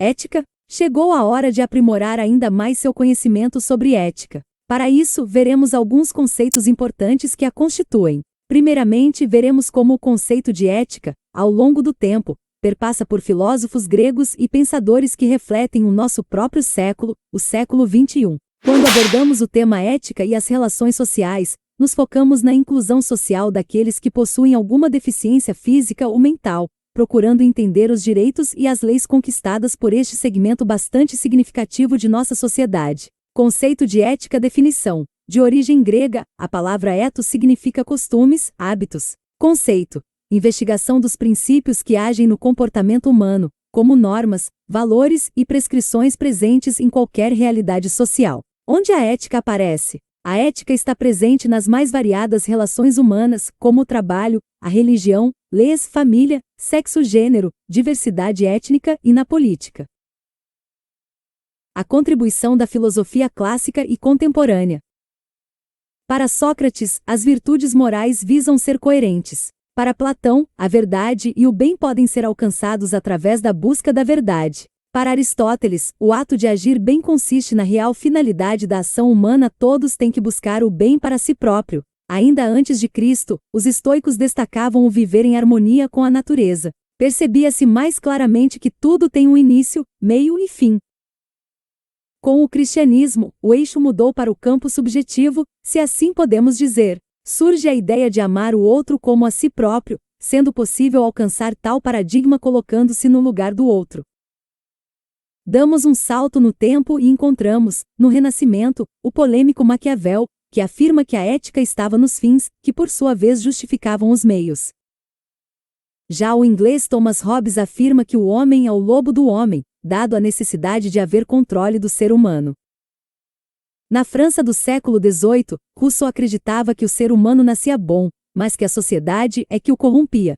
Ética? Chegou a hora de aprimorar ainda mais seu conhecimento sobre ética. Para isso, veremos alguns conceitos importantes que a constituem. Primeiramente, veremos como o conceito de ética, ao longo do tempo, perpassa por filósofos gregos e pensadores que refletem o nosso próprio século, o século XXI. Quando abordamos o tema ética e as relações sociais, nos focamos na inclusão social daqueles que possuem alguma deficiência física ou mental, procurando entender os direitos e as leis conquistadas por este segmento bastante significativo de nossa sociedade. Conceito de ética. Definição. De origem grega, a palavra ethos significa costumes, hábitos. Conceito. Investigação dos princípios que agem no comportamento humano, como normas, valores e prescrições presentes em qualquer realidade social. Onde a ética aparece? A ética está presente nas mais variadas relações humanas, como o trabalho, a religião, leis, família, sexo, gênero, diversidade étnica e na política. A contribuição da filosofia clássica e contemporânea. Para Sócrates, as virtudes morais visam ser coerentes. Para Platão, a verdade e o bem podem ser alcançados através da busca da verdade. Para Aristóteles, o ato de agir bem consiste na real finalidade da ação humana. Todos têm que buscar o bem para si próprio. Ainda antes de Cristo, os estoicos destacavam o viver em harmonia com a natureza. Percebia-se mais claramente que tudo tem um início, meio e fim. Com o cristianismo, o eixo mudou para o campo subjetivo, se assim podemos dizer. Surge a ideia de amar o outro como a si próprio, sendo possível alcançar tal paradigma colocando-se no lugar do outro. Damos um salto no tempo e encontramos, no Renascimento, o polêmico Maquiavel, que afirma que a ética estava nos fins, que por sua vez justificavam os meios. Já o inglês Thomas Hobbes afirma que o homem é o lobo do homem, dado a necessidade de haver controle do ser humano. Na França do século XVIII, Rousseau acreditava que o ser humano nascia bom, mas que a sociedade é que o corrompia.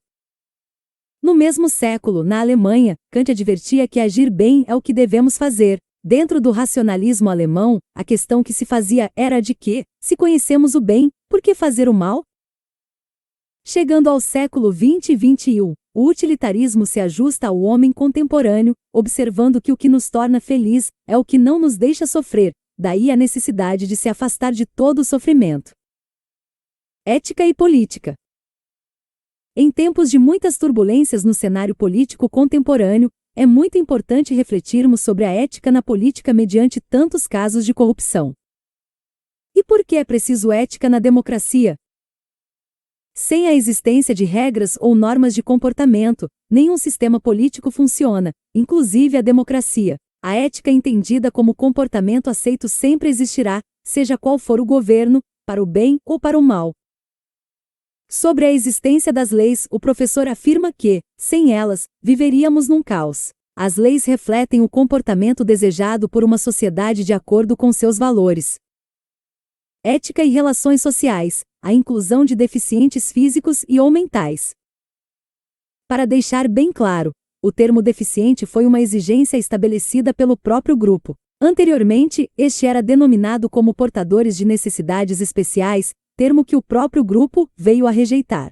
No mesmo século, na Alemanha, Kant advertia que agir bem é o que devemos fazer. Dentro do racionalismo alemão, a questão que se fazia era a de que, se conhecemos o bem, por que fazer o mal? Chegando ao século XX e XXI, o utilitarismo se ajusta ao homem contemporâneo, observando que o que nos torna feliz é o que não nos deixa sofrer, daí a necessidade de se afastar de todo o sofrimento. Ética e política. Em tempos de muitas turbulências no cenário político contemporâneo, é muito importante refletirmos sobre a ética na política mediante tantos casos de corrupção. E por que é preciso ética na democracia? Sem a existência de regras ou normas de comportamento, nenhum sistema político funciona, inclusive a democracia. A ética entendida como comportamento aceito sempre existirá, seja qual for o governo, para o bem ou para o mal. Sobre a existência das leis, o professor afirma que, sem elas, viveríamos num caos. As leis refletem o comportamento desejado por uma sociedade de acordo com seus valores. Ética e relações sociais, a inclusão de deficientes físicos e ou mentais. Para deixar bem claro, o termo deficiente foi uma exigência estabelecida pelo próprio grupo. Anteriormente, este era denominado como portadores de necessidades especiais, termo que o próprio grupo veio a rejeitar.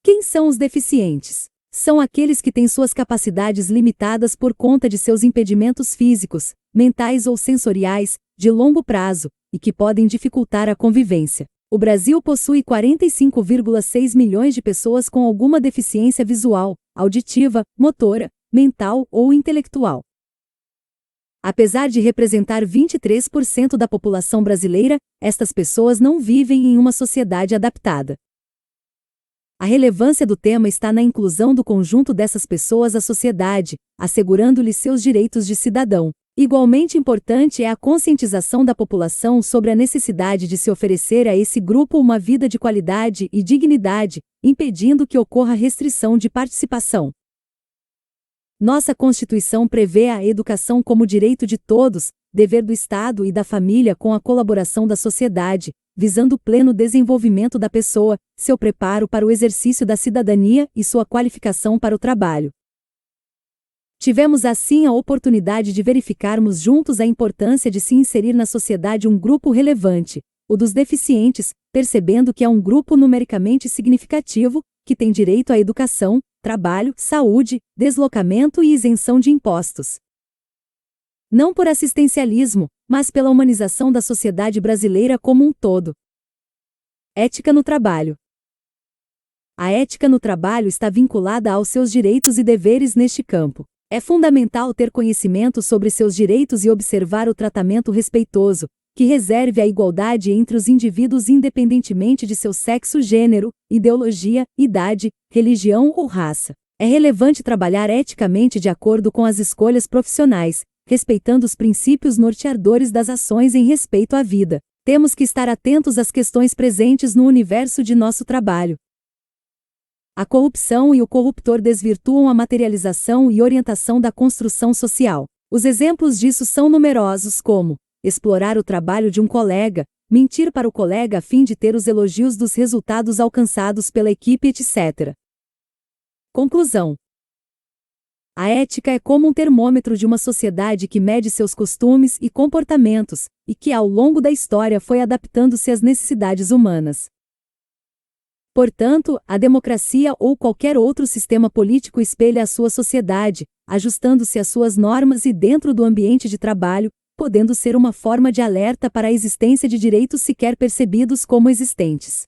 Quem são os deficientes? São aqueles que têm suas capacidades limitadas por conta de seus impedimentos físicos, mentais ou sensoriais, de longo prazo, e que podem dificultar a convivência. O Brasil possui 45,6 milhões de pessoas com alguma deficiência visual, auditiva, motora, mental ou intelectual. Apesar de representar 23% da população brasileira, estas pessoas não vivem em uma sociedade adaptada. A relevância do tema está na inclusão do conjunto dessas pessoas à sociedade, assegurando-lhes seus direitos de cidadão. Igualmente importante é a conscientização da população sobre a necessidade de se oferecer a esse grupo uma vida de qualidade e dignidade, impedindo que ocorra restrição de participação. Nossa Constituição prevê a educação como direito de todos, dever do Estado e da família com a colaboração da sociedade, visando o pleno desenvolvimento da pessoa, seu preparo para o exercício da cidadania e sua qualificação para o trabalho. Tivemos assim a oportunidade de verificarmos juntos a importância de se inserir na sociedade um grupo relevante, o dos deficientes, percebendo que é um grupo numericamente significativo, que tem direito à educação, trabalho, saúde, deslocamento e isenção de impostos. Não por assistencialismo, mas pela humanização da sociedade brasileira como um todo. Ética no trabalho. A ética no trabalho está vinculada aos seus direitos e deveres neste campo. É fundamental ter conhecimento sobre seus direitos e observar o tratamento respeitoso, que reserve a igualdade entre os indivíduos independentemente de seu sexo, gênero, ideologia, idade, religião ou raça. É relevante trabalhar eticamente de acordo com as escolhas profissionais, respeitando os princípios norteadores das ações em respeito à vida. Temos que estar atentos às questões presentes no universo de nosso trabalho. A corrupção e o corruptor desvirtuam a materialização e orientação da construção social. Os exemplos disso são numerosos, como explorar o trabalho de um colega, mentir para o colega a fim de ter os elogios dos resultados alcançados pela equipe, etc. Conclusão. A ética é como um termômetro de uma sociedade que mede seus costumes e comportamentos, e que ao longo da história foi adaptando-se às necessidades humanas. Portanto, a democracia ou qualquer outro sistema político espelha a sua sociedade, ajustando-se às suas normas e dentro do ambiente de trabalho, podendo ser uma forma de alerta para a existência de direitos sequer percebidos como existentes.